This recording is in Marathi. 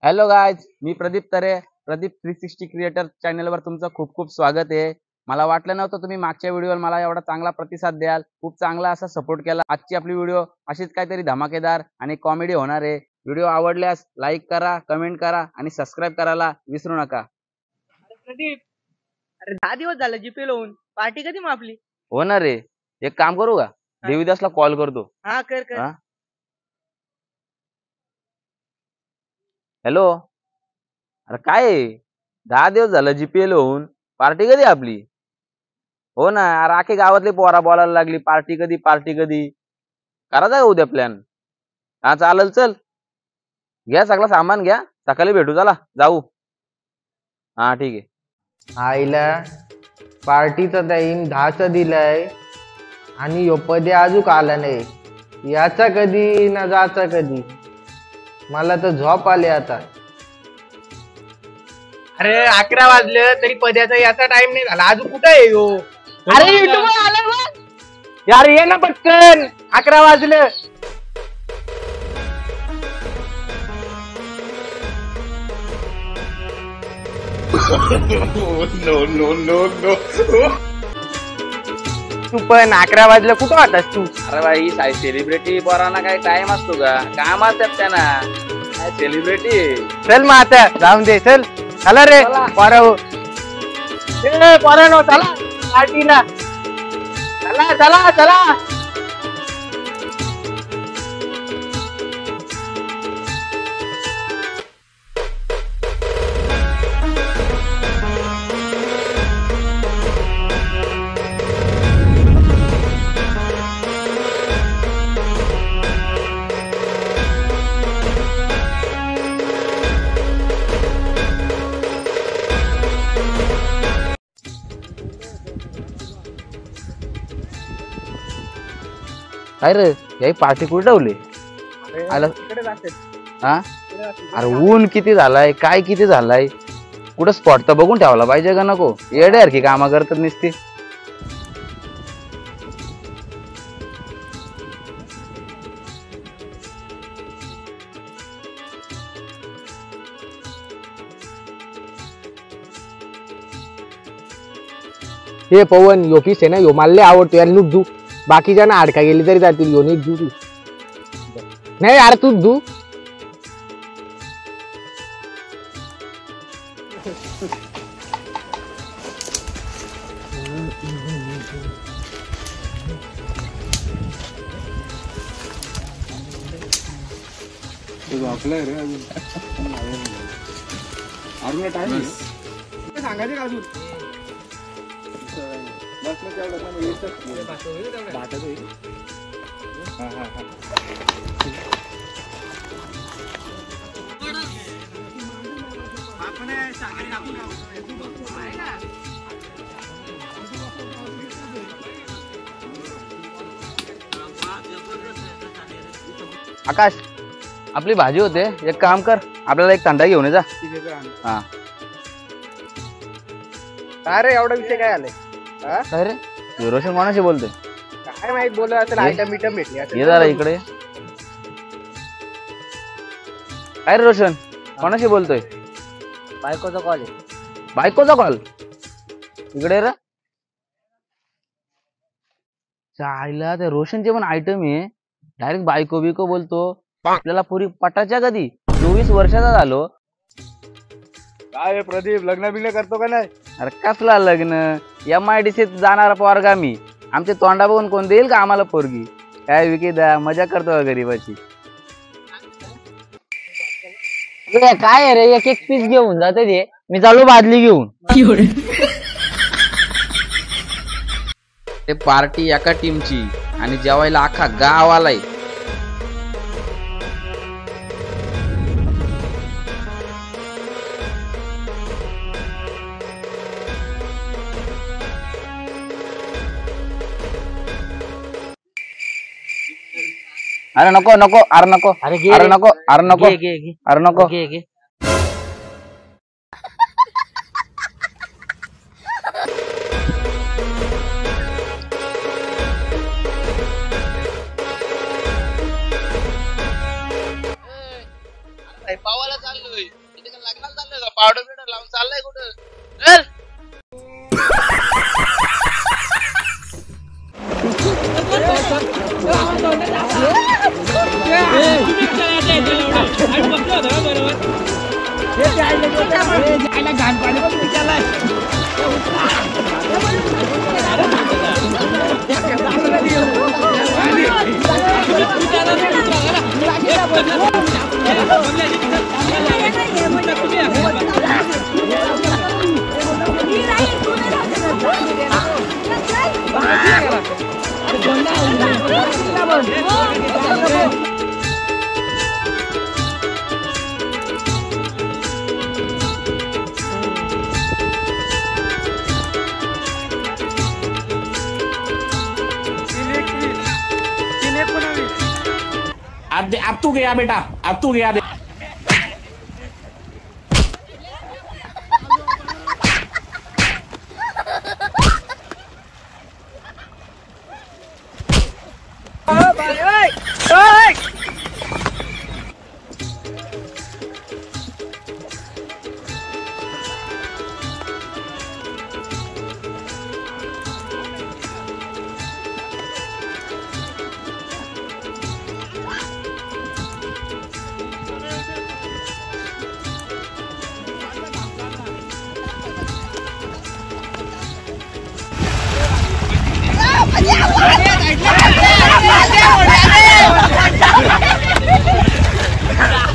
हॅलो गायज, मी प्रदीप तरे, प्रदीप 360 क्रिएटर चॅनलवर तुमचं खूप खूप स्वागत आहे। मला वाटलं नव्हतं तुम्ही मागच्या व्हिडिओवर मला एवढा चांगला प्रतिसाद द्याल, खूप चांगला असा सपोर्ट केला। आजची आपली व्हिडिओ अशीच काहीतरी धमाकेदार आणि कॉमेडी होणार आहे। व्हिडिओ आवडल्यास लाईक करा, कमेंट करा आणि सबस्क्राईब करायला विसरू नका। प्रदीप, अरे 10 दिवस झाले जीपे लावून, पार्टी कधी मग आपली? होणार रे, एक काम करू का, देवीदासला कॉल करतो। हा कर कर। हॅलो, अरे काय 10 दिवस झालं जीपीएल होऊन, पार्टी कधी आपली? हो ना, अरे आखे गावातले पोरा बोलायला लागली पार्टी कधी पार्टी कधी। करायचा का उद्या प्लॅन? हा चालेल, चल घ्या सगळं सामान घ्या, सकाळी भेटू, चला जाऊ। हा ठीक आहे। आईला पार्टीचा टाइम 10चा दिलाय आणि यो पदे अजून आला नाही। याचा कधी ना जाचा कधी, मला तर झोप आली आता। अरे 11 वाजले तरी पद्याचा याचा टाइम नाही झाला, अजून कुठे आहे यो? अरे युट्यूब आला बघ यार, ये ना पटकन, 11 वाजले। तू पण 11 वाजले कुठं होतास तू? अरे भाई, सेलिब्रिटी पोरांना काय टाइम असतो का? काम असतात त्यांना, काय सेलिब्रिटी। चल मग आता जाऊन दे, चल चला रे पोरांनो, पोरांनो चला पार्टीला, चला चला चला। काय रे, याही पार्टी कुठे ठेवली? आला हा, अरे ऊन किती झालाय, काय किती झालाय, कुठं स्पॉट तर बघून ठेवला पाहिजे का नको? येड्यासारखी कामं करतात नुसती। हे पवन, यो पीस आहे ना, यो मला आवडतो यार, नुक धू, बाकीच्या ना अडका गेली तरी जातील, यो नीट धू तू। नाही यार तू धू। सांगायचं का अजून? आकाश, आपली भाजी होते, एक काम कर, आपल्याला एक थंडा घेऊन ये जा। हा, काय रे एवढा विषय काय आलाय? काय रे, रोशन कोणाशी बोलतोय? काय माहित, बोलत असेल आयटम बिटम भेटली असेल। ये जरा इकडे। काय रे रोशन, कोणाशी बोलतोय? बायकोचा कॉल आहे। बायकोचा कॉल? इकडे रे। चायला ते रोशनचे पण आयटम आहे, डायरेक्ट बायको बिको बोलतो। आपल्याला पुरी पटाच्या कधी? 24 वर्षाचा झालो। काय प्रदीप, लग्न बिग्न करतो का नाही? अरे कसला लग्न, MIDC जाणारा पोरगा मी, आमचे तोंडा बघून कोण देईल का आम्हाला पोरगी? काय विकी मजा करतो का गरीबाची? काय रे, एक एक पीस घेऊन जाते ते, मी चालू बादली घेऊन। ते पार्टी एका टीमची आणि जेवायला अख्खा गाव आलाय। अरे नको नको, अरे नको, अरे नको, अरे नको, अरे नको। पावाला चाललोय। पावडर बिवडर लावून चाललाय कुठं? चल. अब तू गया बेटा, अब तू गया। Yeah.